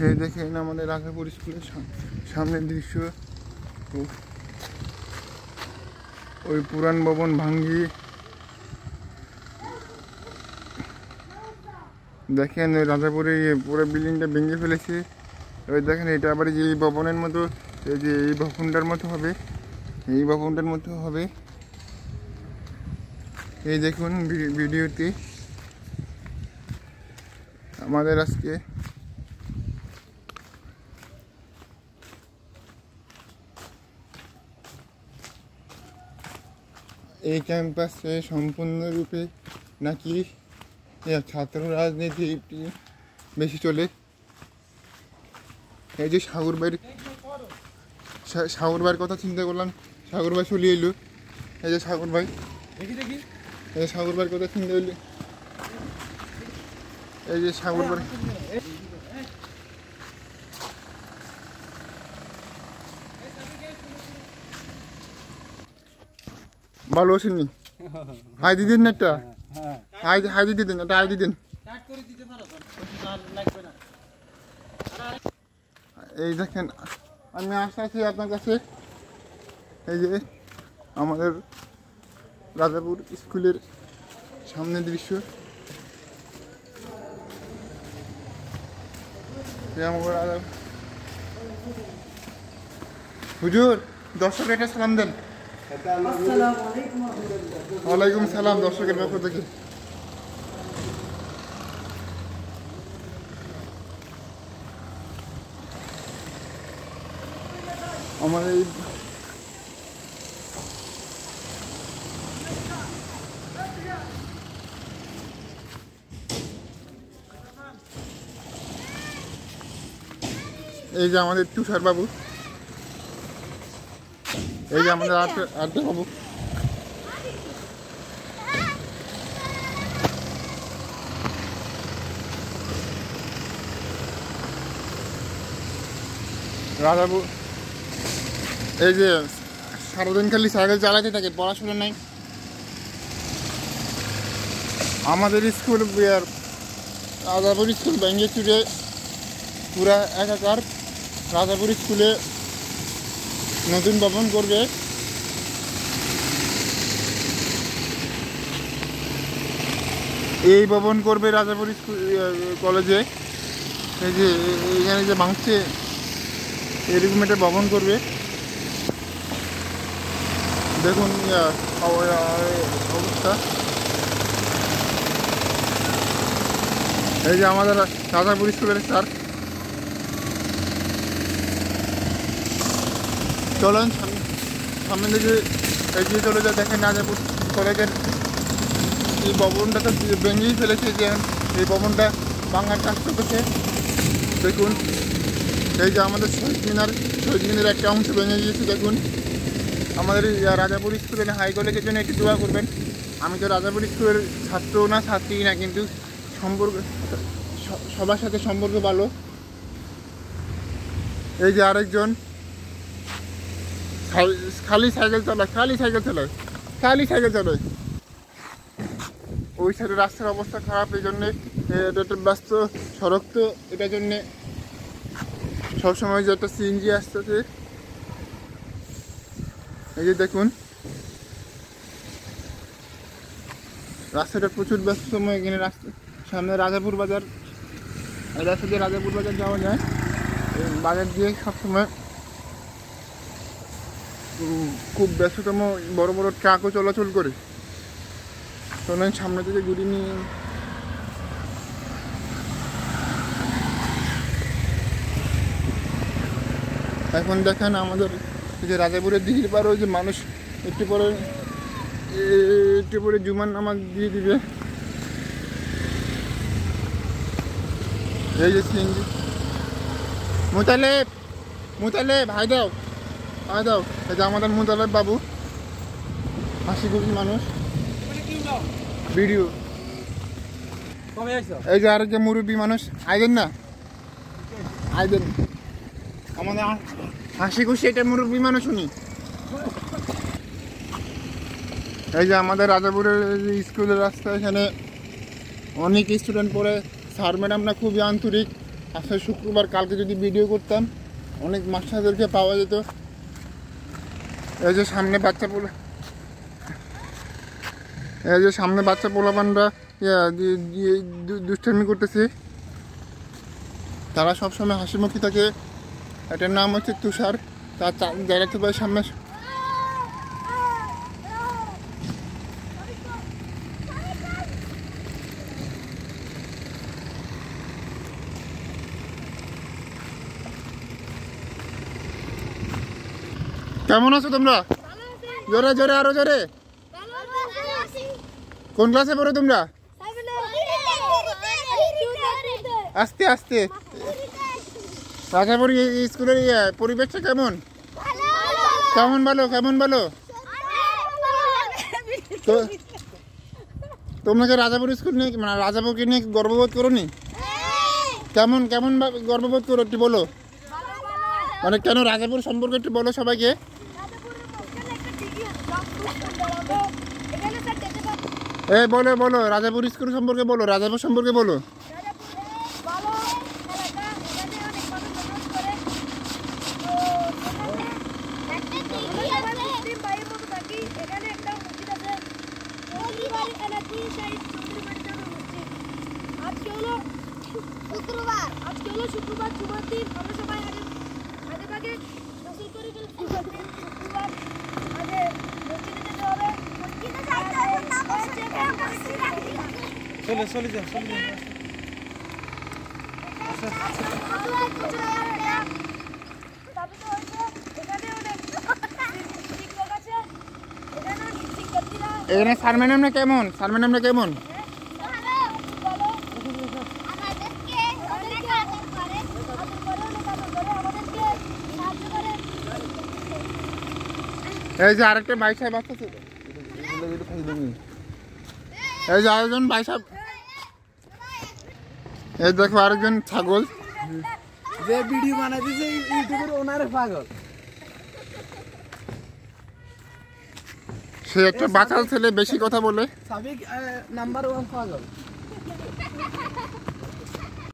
এই দেখেন আমাদের রাজাপুর স্কুলের সামনের দৃশ্য। ওই পুরান ভবন ভাঙ্গি দেখেন ওই রাজাপুরে পুরো বিল্ডিংটা ভেঙে ফেলেছে। ওই দেখেন এটা আবার যে এই ভবনের মতো, এই যে এই ভবনটার মতো হবে, এই ভবনটার মতো হবে। এই দেখুন ভিডিওতে আমাদের আজকে এই ক্যাম্পাসে সম্পূর্ণরূপে নাকি ছাত্র রাজনীতি বেশি চলে। এই যে সাগর ভাইয়ের কথা চিন্তা করলাম, সাগর ভাই চলে এলো। এই যে সাগর ভাই, এই যে সাগর ভাইয়ের কথা চিন্তা করলি, এই যে সাগর ভাই ভালো আছেননি? হাই দিদিন না একটা, হাই দিদিন একটা, হাই দিদিন। এই দেখেন আমি আসছি আপনার কাছে। এই যে আমাদের রাজাপুর স্কুলের সামনের দৃশ্য। হুজুর দর্শকের একটা সালাম দেন। ওয়ালাইকুম সালাম দর্শকের পক্ষ থেকে। আমাদের এই যে আমাদের তুষার বাবু, এই যে আমাদের আড্ডা বাবু। রাজাপুর এই যে সারাদিন খালি সাইকেল চালাতে থাকে, পড়াশোনা নাই। আমাদের স্কুল রাজাপুর স্কুল ভেঙে চুরে পুরা একাকার। রাজাপুর স্কুলে নতুন ভবন করবে। এই ভবন করবে রাজাপুর স্কুল কলেজে। এই যে এখানে যে ভাঙছে এরকম একটা ভবন করবে। দেখুন অবস্থা। এই যে আমাদের রাজাপুর স্কুলের স্যার। চলেন সামনে দিকে এগিয়ে চলে যায়। দেখেন রাজাপুর কলেজের এই ভবনটা তো ভেঙেই ফেলেছে, যে এই ভবনটা ভাঙার কাজ করতেছে। দেখুন এই যে আমাদের শহীদ মিনার একটা অংশ ভেঙে গিয়েছে। দেখুন আমাদের রাজাপুর স্কুলের হাই কলেজের জন্য একটু দোয়া করবেন। আমি তো রাজাপুর স্কুলের ছাত্র না ছাত্রী না, কিন্তু সম্পর্ক সবার সাথে সম্পর্ক ভালো। এই যে আরেকজন খালি সাইকেল চালায়। ওই সাইডে রাস্তার অবস্থা খারাপ, এই জন্যে এটা একটা ব্যস্ত সড়ক, তো এটার জন্যে সবসময় যে একটা সিএনজি আসতেছে। এই যে দেখুন রাস্তাটা প্রচুর ব্যস্ত সময়। এখানে সামনে রাজাপুর বাজার, এই রাস্তা দিয়ে রাজাপুর বাজার যাওয়া যায়। বাজার দিয়ে সবসময় খুব ব্যস্ততম বড় বড় ট্রাকও চলাচল করে। চলেন সামনে থেকে ঘুরি নিয়ে। এখন দেখেন আমাদের যে রাজাপুরের দিঘির পার, ওই যে মানুষ একটু পরে জুমার নামাজ দিয়ে দিবে। এই যে সিএনজি মুতালেব হাই দাও। এই যে আমাদের মুতালেব বাবু, হাসি খুশি মানুষ। ভিডিও এই যে আরেক যে মুরব্বী মানুষ আইদেন না, আইদেন আমাদের হাসি খুশি এটা মুরব্বী মানুষ উনি। এই যে আমাদের রাজাপুরের স্কুলের রাস্তা, এখানে অনেক স্টুডেন্ট পড়ে। স্যার ম্যাডামরা খুবই আন্তরিক, আজকে শুক্রবার, কালকে যদি ভিডিও করতাম অনেক মাছদেরকে পাওয়া যেত। এই যে সামনে বাচ্চা পোলাপানরা দুষ্টামি করতেছে। তারা সবসময় হাসিমুখী থাকে। এটার নাম হচ্ছে তুষার। তার জায়গাতে পাই সামনে। কেমন আছো তোমরা? জোরে জোরে, আরো জোরে। কোন ক্লাসে পড়ো তোমরা? আস্তে আস্তে। রাজাপুর স্কুলের পরিবেশটা কেমন? কেমন বলো, কেমন বলো? তো তোমরা রাজাপুর স্কুল নিয়ে, মানে রাজাপুরকে নিয়ে গর্ববোধ করো নি? কেমন কেমন গর্ববোধ করো একটু বলো। মানে কেন রাজাপুর সম্পর্কে একটু বলো সবাইকে। বলো বলো, রাজাপুর স্কুল সম্পর্কে বলো, রাজাপুর সম্পর্কে বলো। শুক্রবার জুমার দিন আমরা সবাই আগে ভাগে গোসল করে শুক্রবার আগে মসজিদে যেতে হবে। চলে যাও। এখানে স্যার ম্যাডামরা কেমন? এই যে আরেকটা ভাই সাহেব আসতেছে। এই যে আরেকজন ভাই সাহেব। এই দেখো আরেকজন ছাগল যে ভিডিও বানাই দিছে ইউটিউবের ওনারে পাগল। সে একটা বাচাল ছেলে, বেশি কথা বলে। সাবিক নাম্বার 1 পাগল।